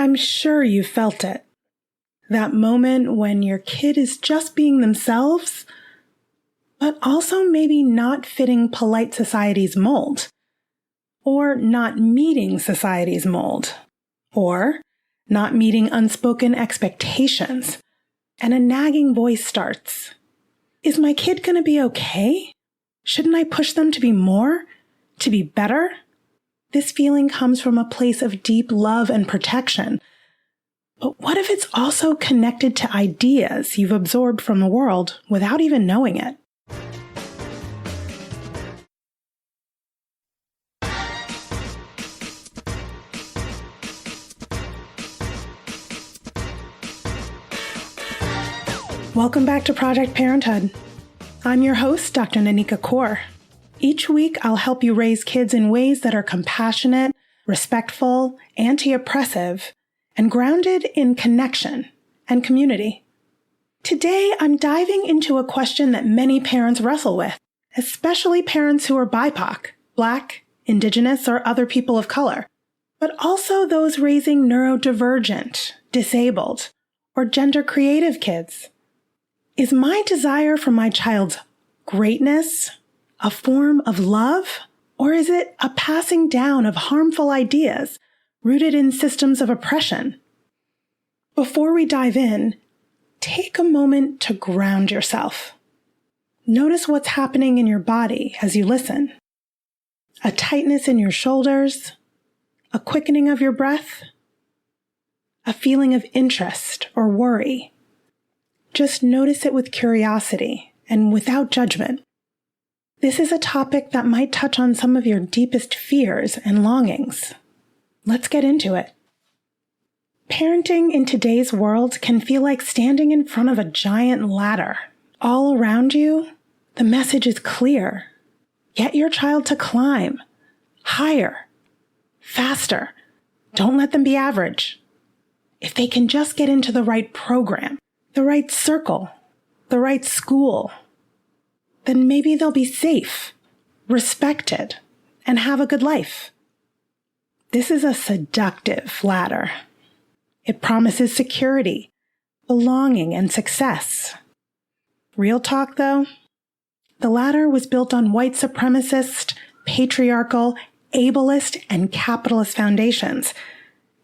I'm sure you felt it. That moment when your kid is just being themselves, but also maybe not fitting polite society's mold, or not meeting society's mold, or not meeting unspoken expectations, and a nagging voice starts. Is my kid going to be okay? Shouldn't I push them to be more? To be better? This feeling comes from a place of deep love and protection. But what if it's also connected to ideas you've absorbed from the world without even knowing it? Welcome back to Project Parenthood. I'm your host, Dr. Nanika Coor. Each week, I'll help you raise kids in ways that are compassionate, respectful, anti-oppressive, and grounded in connection and community. Today, I'm diving into a question that many parents wrestle with, especially parents who are BIPOC, Black, Indigenous, or other people of color, but also those raising neurodivergent, disabled, or gender-creative kids. Is my desire for my child's greatness a form of love, or is it a passing down of harmful ideas rooted in systems of oppression? Before we dive in, take a moment to ground yourself. Notice what's happening in your body as you listen. A tightness in your shoulders, a quickening of your breath, a feeling of interest or worry. Just notice it with curiosity and without judgment. This is a topic that might touch on some of your deepest fears and longings. Let's get into it. Parenting in today's world can feel like standing in front of a giant ladder. All around you, the message is clear. Get your child to climb higher, faster. Don't let them be average. If they can just get into the right program, the right circle, the right school, then maybe they'll be safe, respected, and have a good life. This is a seductive ladder. It promises security, belonging, and success. Real talk, though, the ladder was built on white supremacist, patriarchal, ableist, and capitalist foundations.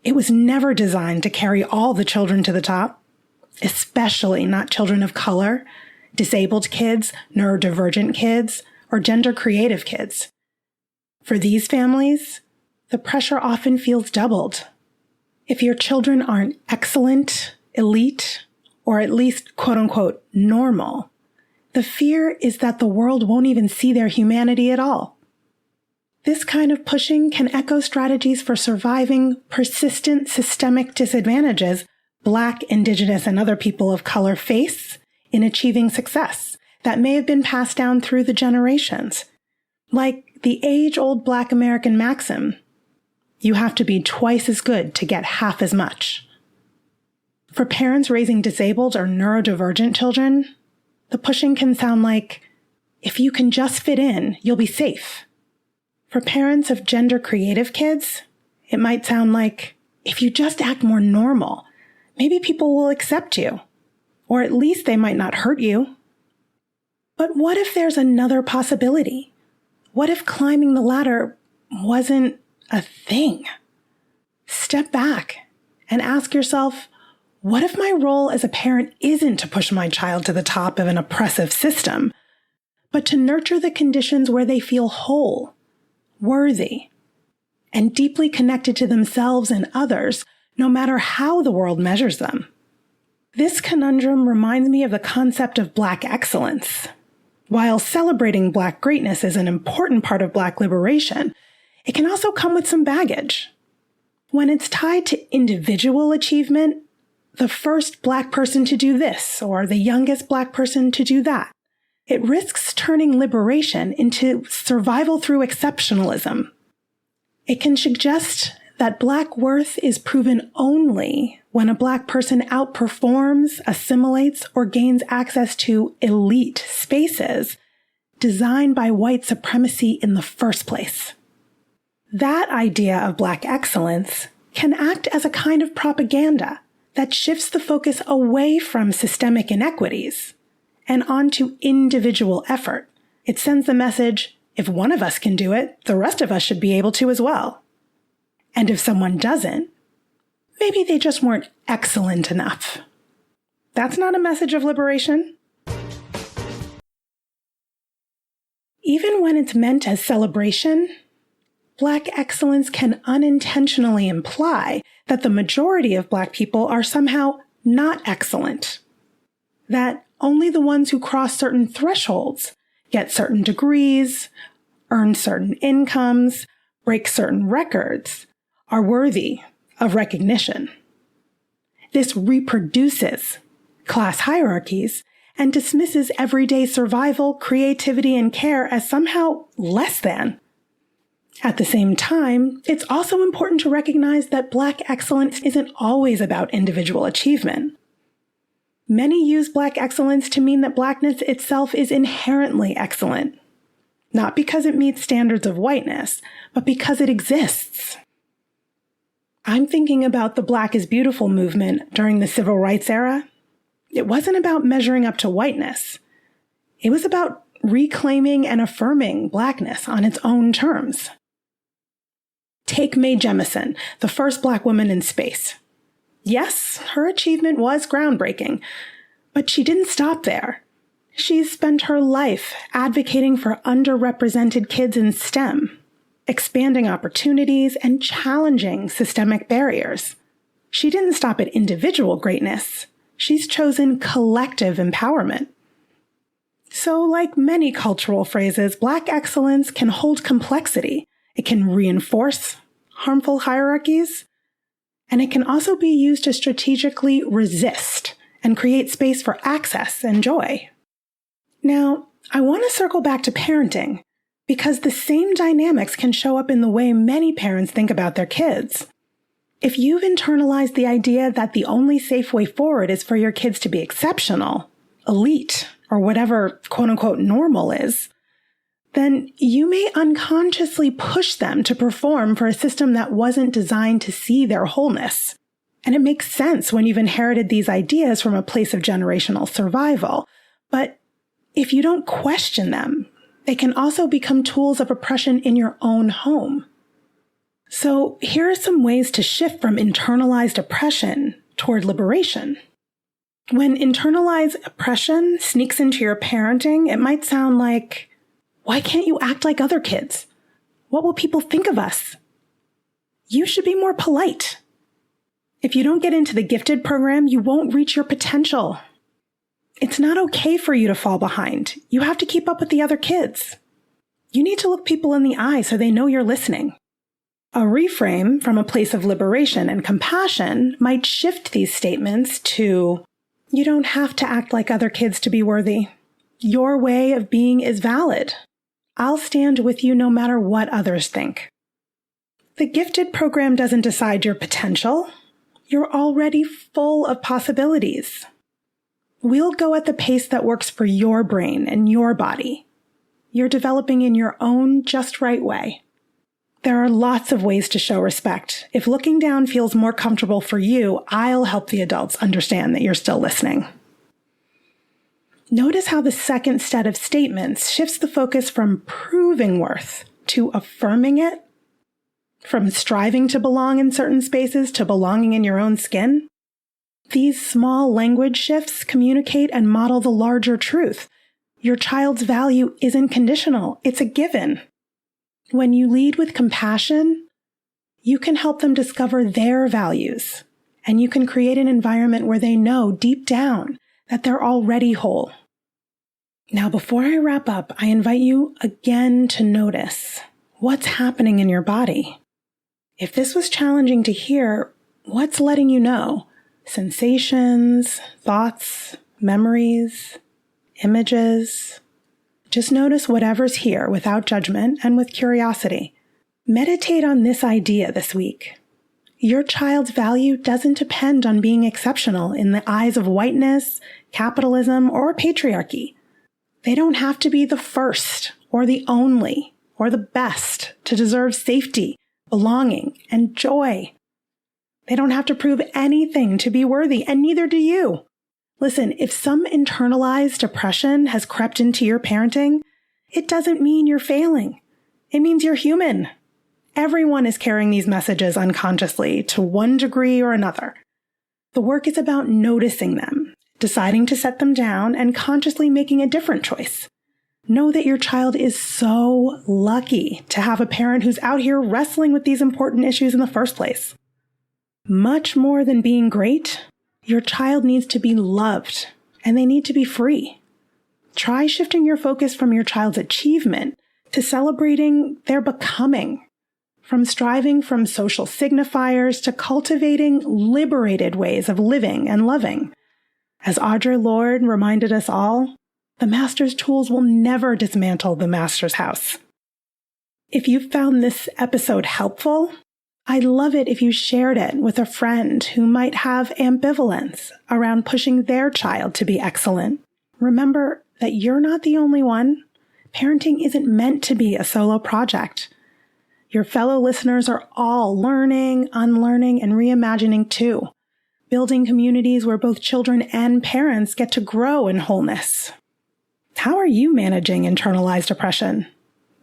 It was never designed to carry all the children to the top, especially not children of color, disabled kids, neurodivergent kids, or gender-creative kids. For these families, the pressure often feels doubled. If your children aren't excellent, elite, or at least quote-unquote normal, the fear is that the world won't even see their humanity at all. This kind of pushing can echo strategies for surviving persistent systemic disadvantages Black, Indigenous, and other people of color face in achieving success that may have been passed down through the generations. Like the age-old Black American maxim, you have to be twice as good to get half as much. For parents raising disabled or neurodivergent children, the pushing can sound like, if you can just fit in, you'll be safe. For parents of gender-creative kids, it might sound like, if you just act more normal, maybe people will accept you. Or at least they might not hurt you. But what if there's another possibility? What if climbing the ladder wasn't a thing? Step back and ask yourself, what if my role as a parent isn't to push my child to the top of an oppressive system, but to nurture the conditions where they feel whole, worthy, and deeply connected to themselves and others, no matter how the world measures them? This conundrum reminds me of the concept of Black excellence. While celebrating Black greatness is an important part of Black liberation, it can also come with some baggage. When it's tied to individual achievement, the first Black person to do this, or the youngest Black person to do that, it risks turning liberation into survival through exceptionalism. It can suggest that Black worth is proven only when a Black person outperforms, assimilates, or gains access to elite spaces designed by white supremacy in the first place. That idea of Black excellence can act as a kind of propaganda that shifts the focus away from systemic inequities and onto individual effort. It sends the message, if one of us can do it, the rest of us should be able to as well. And if someone doesn't, maybe they just weren't excellent enough. That's not a message of liberation. Even when it's meant as celebration, Black excellence can unintentionally imply that the majority of Black people are somehow not excellent. That only the ones who cross certain thresholds, get certain degrees, earn certain incomes, break certain records, are worthy of recognition. This reproduces class hierarchies and dismisses everyday survival, creativity, and care as somehow less than. At the same time, it's also important to recognize that Black excellence isn't always about individual achievement. Many use Black excellence to mean that Blackness itself is inherently excellent, not because it meets standards of whiteness, but because it exists. I'm thinking about the Black is Beautiful movement during the Civil Rights era. It wasn't about measuring up to whiteness. It was about reclaiming and affirming Blackness on its own terms. Take Mae Jemison, the first Black woman in space. Yes, her achievement was groundbreaking, but she didn't stop there. She's spent her life advocating for underrepresented kids in STEM, expanding opportunities and challenging systemic barriers. She didn't stop at individual greatness. She's chosen collective empowerment. So, like many cultural phrases, Black excellence can hold complexity. It can reinforce harmful hierarchies, and it can also be used to strategically resist and create space for access and joy. Now, I want to circle back to parenting, because the same dynamics can show up in the way many parents think about their kids. If you've internalized the idea that the only safe way forward is for your kids to be exceptional, elite, or whatever quote-unquote normal is, then you may unconsciously push them to perform for a system that wasn't designed to see their wholeness. And it makes sense when you've inherited these ideas from a place of generational survival. But if you don't question them, they can also become tools of oppression in your own home. So here are some ways to shift from internalized oppression toward liberation. When internalized oppression sneaks into your parenting, it might sound like, why can't you act like other kids? What will people think of us? You should be more polite. If you don't get into the gifted program, you won't reach your potential. It's not okay for you to fall behind. You have to keep up with the other kids. You need to look people in the eye so they know you're listening. A reframe from a place of liberation and compassion might shift these statements to, you don't have to act like other kids to be worthy. Your way of being is valid. I'll stand with you no matter what others think. The gifted program doesn't decide your potential. You're already full of possibilities. We'll go at the pace that works for your brain and your body. You're developing in your own just right way. There are lots of ways to show respect. If looking down feels more comfortable for you, I'll help the adults understand that you're still listening. Notice how the second set of statements shifts the focus from proving worth to affirming it, from striving to belong in certain spaces to belonging in your own skin. These small language shifts communicate and model the larger truth. Your child's value isn't conditional, it's a given. When you lead with compassion, you can help them discover their values, and you can create an environment where they know deep down that they're already whole. Now, before I wrap up, I invite you again to notice what's happening in your body. If this was challenging to hear, what's letting you know? Sensations, thoughts, memories, images. Just notice whatever's here without judgment and with curiosity. Meditate on this idea this week. Your child's value doesn't depend on being exceptional in the eyes of whiteness, capitalism, or patriarchy. They don't have to be the first or the only or the best to deserve safety, belonging, and joy. They don't have to prove anything to be worthy, and neither do you. Listen, if some internalized oppression has crept into your parenting, it doesn't mean you're failing. It means you're human. Everyone is carrying these messages unconsciously to one degree or another. The work is about noticing them, deciding to set them down, and consciously making a different choice. Know that your child is so lucky to have a parent who's out here wrestling with these important issues in the first place. Much more than being great, your child needs to be loved, and they need to be free. Try shifting your focus from your child's achievement to celebrating their becoming, from striving from social signifiers to cultivating liberated ways of living and loving. As Audre Lorde reminded us all, the master's tools will never dismantle the master's house. If you found this episode helpful, I'd love it if you shared it with a friend who might have ambivalence around pushing their child to be excellent. Remember that you're not the only one. Parenting isn't meant to be a solo project. Your fellow listeners are all learning, unlearning, and reimagining too, building communities where both children and parents get to grow in wholeness. How are you managing internalized oppression?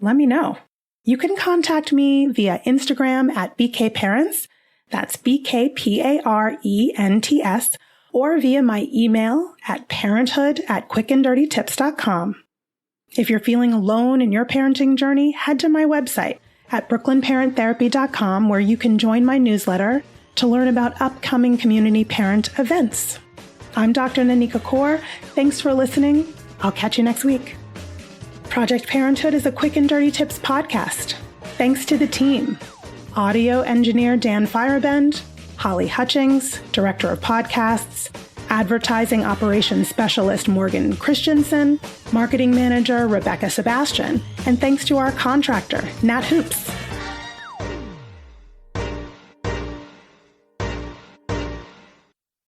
Let me know. You can contact me via Instagram at BKParents, that's BKPARENTS, or via my email at parenthood@quickanddirtytips.com. If you're feeling alone in your parenting journey, head to my website at brooklynparenttherapy.com, where you can join my newsletter to learn about upcoming community parent events. I'm Dr. Nanika Coor. Thanks for listening. I'll catch you next week. Project Parenthood is a Quick and Dirty Tips podcast. Thanks to the team. Audio engineer Dan Firebend, Holly Hutchings, Director of Podcasts, Advertising Operations Specialist Morgan Christensen, Marketing Manager Rebecca Sebastian, and thanks to our contractor, Nat Hoops.